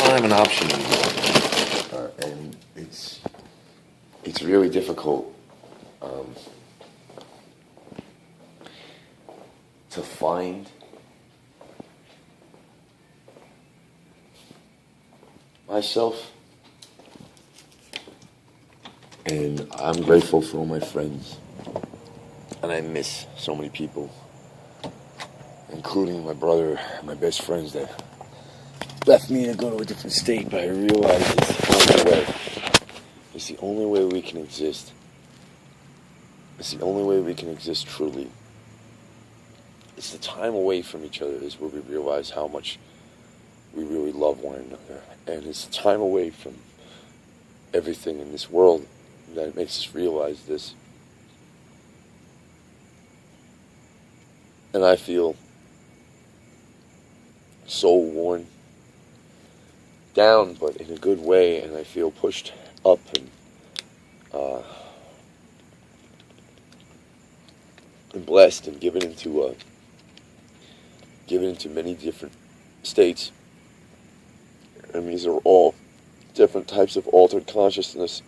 don't have an option anymore, and it's really difficult to find myself, and I'm grateful for all my friends, and I miss so many people, including my brother, my best friends that left me to go to a different state, but I realized it's the only way. It's the only way we can exist. It's the only way we can exist truly. It's the time away from each other is where we realize how much we really love one another. And it's the time away from everything in this world that makes us realize this. And I feel so worn down, but in a good way, and I feel pushed up and blessed and given into many different states. And these are all different types of altered consciousness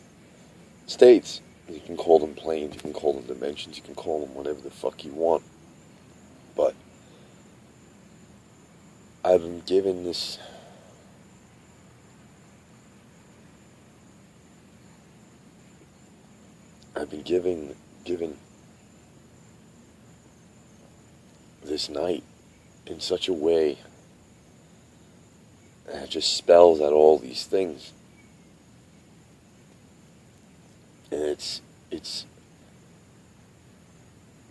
states. You can call them planes, you can call them dimensions, you can call them whatever the fuck you want. But I've been given this given this night in such a way that it just spells out all these things. And it's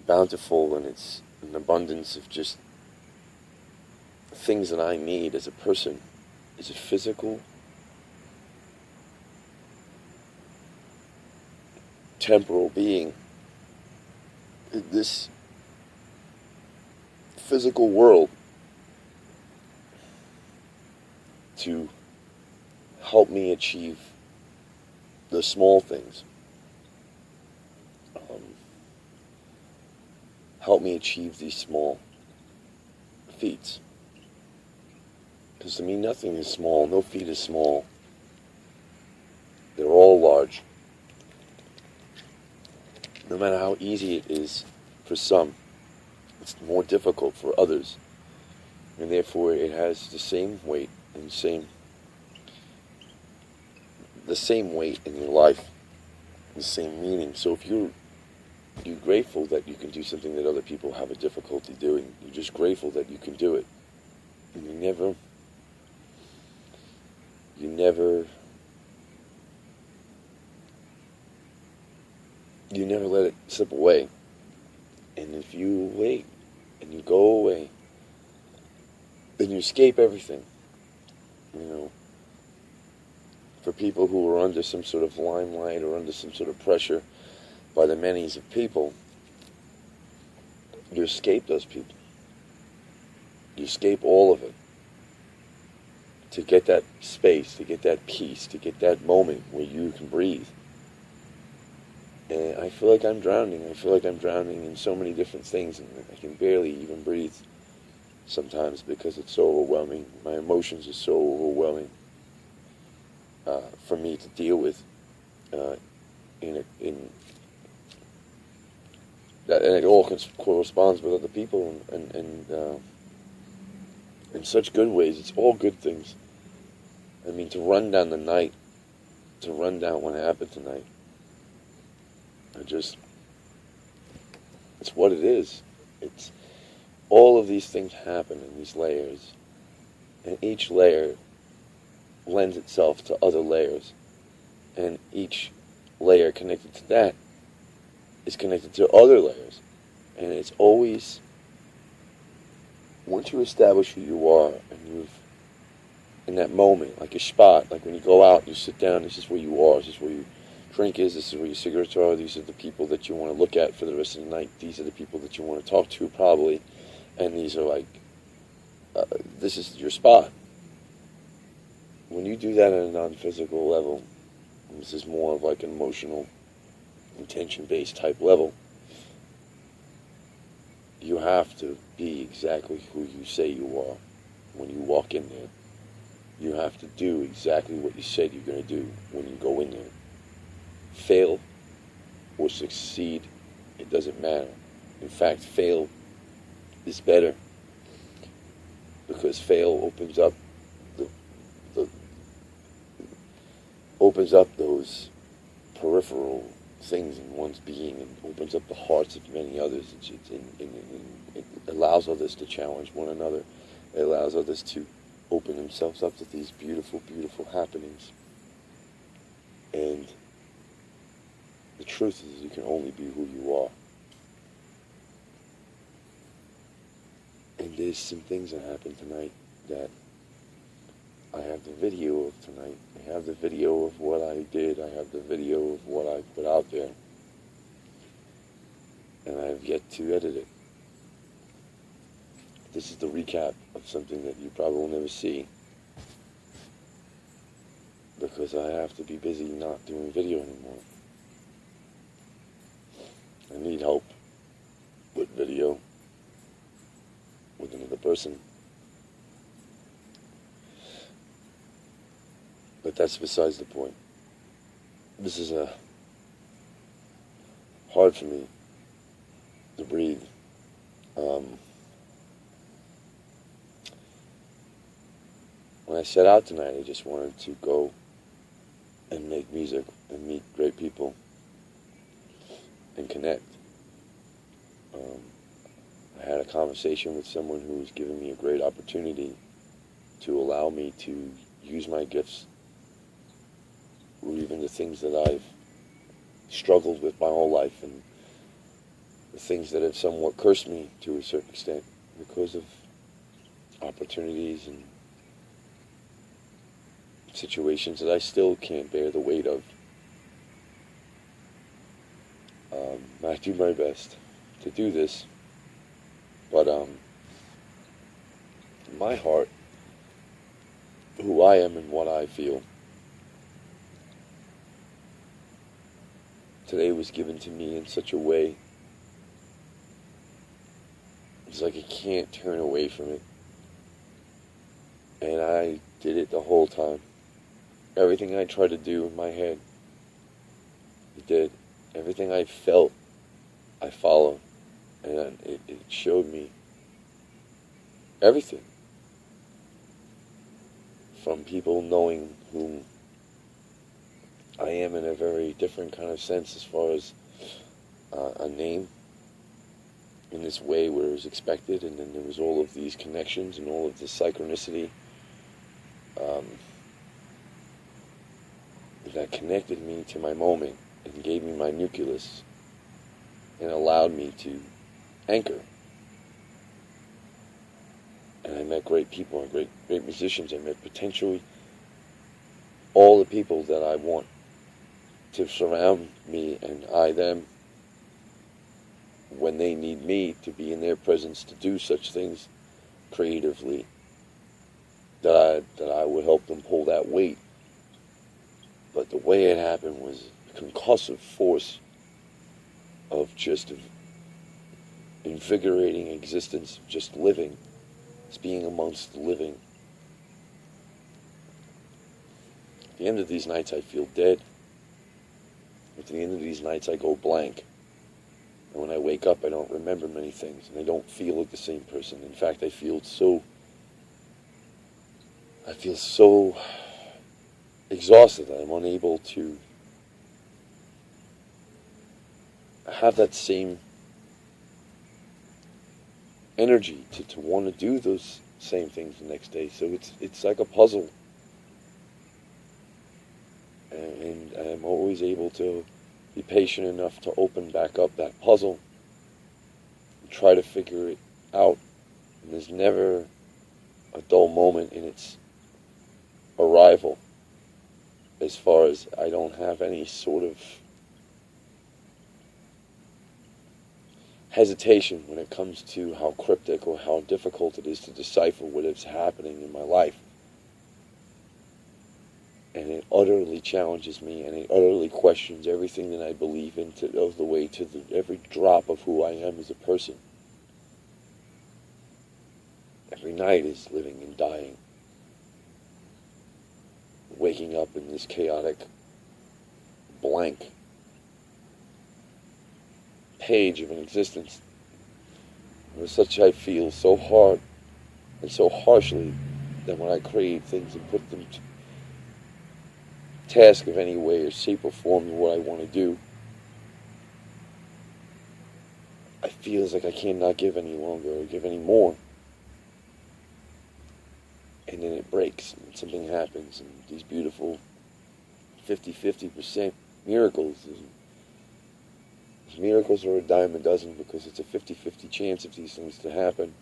bountiful, and it's an abundance of just things that I need as a person, as a physical, temporal being. This physical world to help me achieve the small things. Help me achieve these small feats. Because to me, nothing is small. No feat is small. They're all large. No matter how easy it is for some, it's more difficult for others. And therefore, it has the same weight and the same weight in your life, the same meaning. So if you're grateful that you can do something that other people have a difficulty doing, you're just grateful that you can do it. And you never let it slip away. And if you wait and you go away, then you escape everything. You know, for people who are under some sort of limelight or under some sort of pressure by the many's of people, you escape those people. You escape all of it. To get that space, to get that peace, to get that moment where you can breathe. And I feel like I'm drowning. I feel like I'm drowning in so many different things, and I can barely even breathe sometimes because it's so overwhelming. My emotions are so overwhelming for me to deal with in that, and it all corresponds with other people and in such good ways. It's all good things. I mean, to run down the night, to run down what happened tonight, it's what it is. It's all of these things happen in these layers, and each layer lends itself to other layers, and each layer connected to that is connected to other layers, and it's always, once you establish who you are, and you've, in that moment, like a spot, like when you go out, you sit down, this is where you are, this is where your drink is, this is where your cigarettes are, these are the people that you want to look at for the rest of the night, these are the people that you want to talk to, probably, and these are like, this is your spot. When you do that at a non-physical level, this is more of like an emotional, intention-based type level, you have to be exactly who you say you are when you walk in there. You have to do exactly what you said you're going to do when you go in there. Fail or succeed, it doesn't matter. In fact, fail is better, because fail opens up those peripheral things in one's being, and opens up the hearts of many others. It allows others to challenge one another. It allows others to open themselves up to these beautiful, beautiful happenings. And the truth is, you can only be who you are. And there's some things that happened tonight that I have the video of tonight. I have the video of what I did. I have the video of what I put out there. And I have yet to edit it. This is the recap of something that you probably will never see, because I have to be busy not doing video anymore. I need help with video with another person. But that's besides the point. This is hard for me to breathe. When I set out tonight, I just wanted to go and make music and meet great people and connect. I had a conversation with someone who was giving me a great opportunity to allow me to use my gifts, or even the things that I've struggled with my whole life, and the things that have somewhat cursed me to a certain extent because of opportunities and situations that I still can't bear the weight of. I do my best to do this, but in my heart, who I am and what I feel, today was given to me in such a way, it's like I can't turn away from it. And I did it the whole time. Everything I tried to do in my head, I did. Everything I felt, I followed. And it showed me everything. From people knowing whom I am in a very different kind of sense, as far as a name, in this way where it was expected, and then there was all of these connections and all of this synchronicity that connected me to my moment and gave me my nucleus and allowed me to anchor. And I met great people and great musicians. I met potentially all the people that I want to surround me, and I them, when they need me to be in their presence to do such things creatively, that I would help them pull that weight. But the way it happened was a concussive force of just invigorating existence, just living, just being amongst the living. At the end of these nights, I feel dead. At the end of these nights, I go blank. And when I wake up, I don't remember many things, and I don't feel like the same person. In fact, I feel so exhausted that I'm unable to have that same energy to want to do those same things the next day. So it's like a puzzle, and I'm always able to be patient enough to open back up that puzzle and try to figure it out. And there's never a dull moment in its arrival, as far as I don't have any sort of hesitation when it comes to how cryptic or how difficult it is to decipher what is happening in my life. And it utterly challenges me, and it utterly questions everything that I believe in, of the way to every drop of who I am as a person. Every night is living and dying. waking up in this chaotic blank page of an existence. With such I feel so hard and so harshly that when I create things and put them to task of any way or shape or form of what I want to do, I feel as like I cannot give any longer or give any more. And then it breaks and something happens, and these beautiful 50-50% miracles. These miracles are a dime a dozen because it's a 50-50 chance of these things to happen.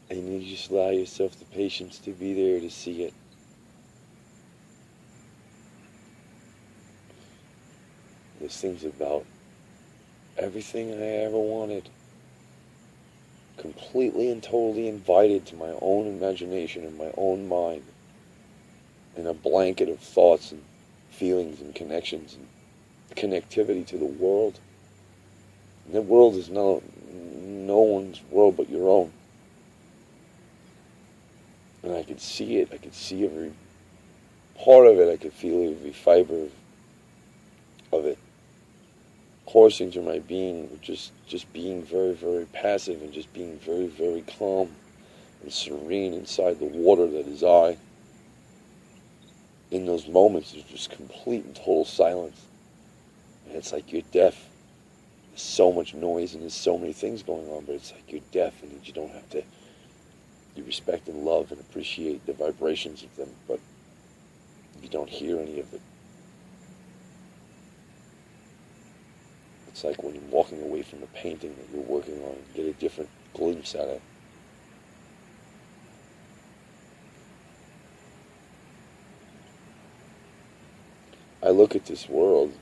And you just allow yourself the patience to be there to see it. This thing's about everything I ever wanted. Completely and totally invited to my own imagination and my own mind. In a blanket of thoughts and feelings and connections and connectivity to the world. And the world is no one's world but your own. And I could see it. I could see every part of it. I could feel every fiber of it coursing through my being, just being very, very passive and just being very, very calm and serene inside the water that is I. In those moments, there's just complete and total silence. And it's like you're deaf. There's so much noise and there's so many things going on, but it's like you're deaf and you don't have to. You respect and love and appreciate the vibrations of them, but you don't hear any of it. It's like when you're walking away from a painting that you're working on, you get a different glimpse at it. I look at this world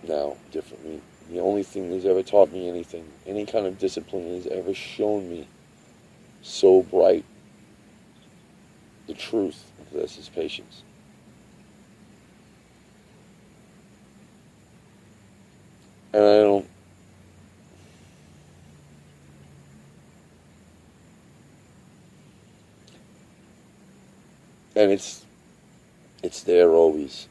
now differently. The only thing that's ever taught me anything, any kind of discipline has ever shown me so bright the truth of this is patience. And I don't and it's there always.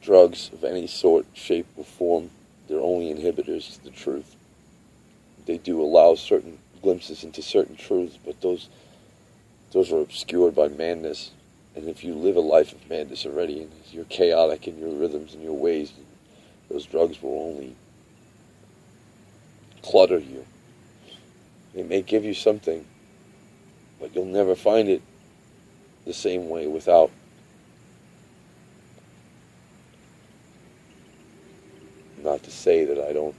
Drugs of any sort, shape, or form, they're only inhibitors to the truth. They do allow certain glimpses into certain truths, but those are obscured by madness. And if you live a life of madness already, and you're chaotic in your rhythms and your ways, those drugs will only clutter you. They may give you something, but you'll never find it the same way without. Not to say that I don't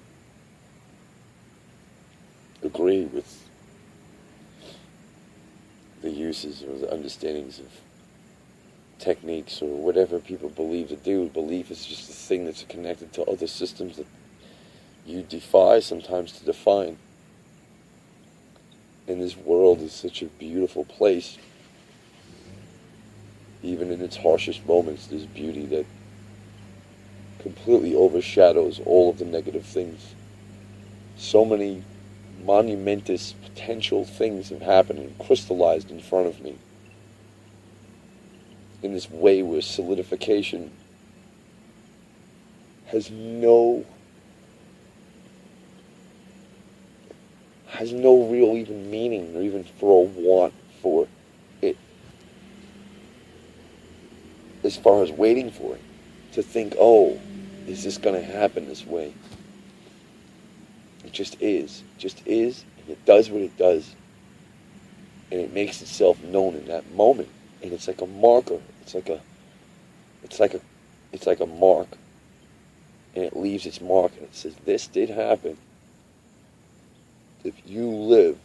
agree with the uses or the understandings of techniques or whatever people believe to do. Belief is just a thing that's connected to other systems that you defy sometimes to define. And this world is such a beautiful place. Even in its harshest moments, there's beauty that completely overshadows all of the negative things. So many monumentous potential things have happened and crystallized in front of me in this way where solidification has no real even meaning or even for a want for it as far as waiting for it to think, oh, is this going to happen this way? It just is, and it does what it does, and it makes itself known in that moment, and it's like a marker. It's like a mark, and it leaves its mark, and it says, this did happen. If you live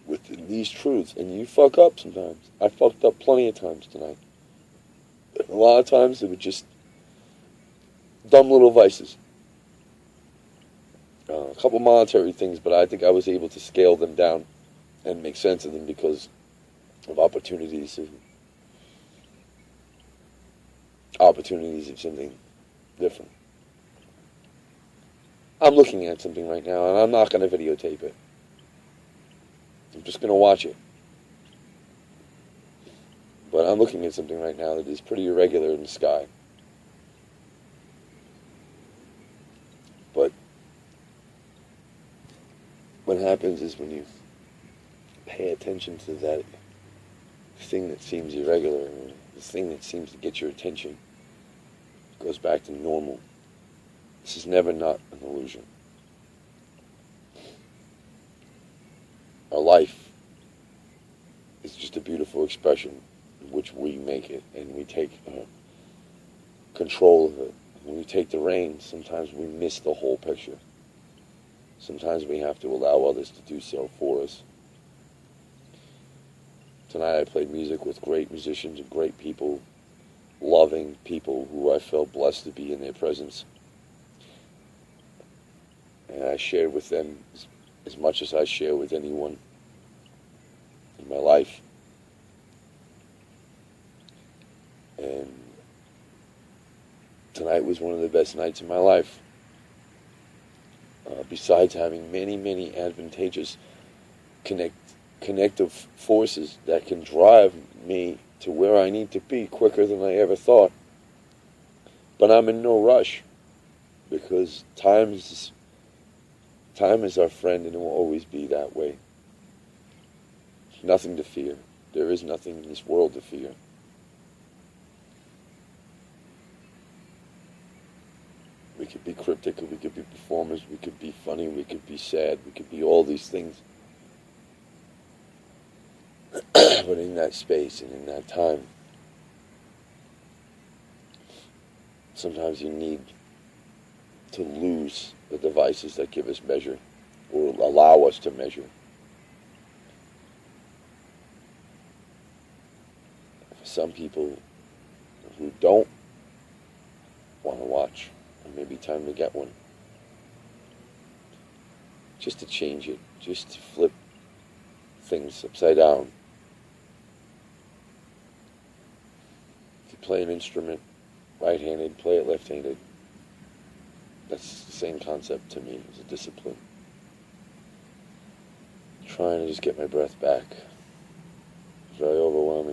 within these truths, and you fuck up sometimes. I fucked up plenty of times tonight. A lot of times it was just dumb little vices. A couple monetary things, but I think I was able to scale them down and make sense of them because of opportunities of something different. I'm looking at something right now, and I'm not going to videotape it. I'm just going to watch it. But I'm looking at something right now that is pretty irregular in the sky. But what happens is when you pay attention to that thing that seems irregular, or the thing that seems to get your attention, it goes back to normal. This is never not an illusion. Our life is just a beautiful expression in which we make it, and we take control of it. When we take the reins, sometimes we miss the whole picture. Sometimes we have to allow others to do so for us. Tonight I played music with great musicians and great people, loving people who I felt blessed to be in their presence. And I shared with them as much as I share with anyone in my life. And tonight was one of the best nights of my life. Besides having many, many advantageous connective forces that can drive me to where I need to be quicker than I ever thought. But I'm in no rush, because time is our friend, and it will always be that way. There's nothing to fear. There is nothing in this world to fear. We could be cryptic, or we could be performers, we could be funny, we could be sad, we could be all these things. But in that space and in that time, sometimes you need to lose the devices that give us measure, or allow us to measure. For some people who don't want to watch, it may be time to get one. Just to change it, just to flip things upside down. If you play an instrument right-handed, play it left-handed. That's the same concept to me as a discipline. Trying to just get my breath back. It's very overwhelming.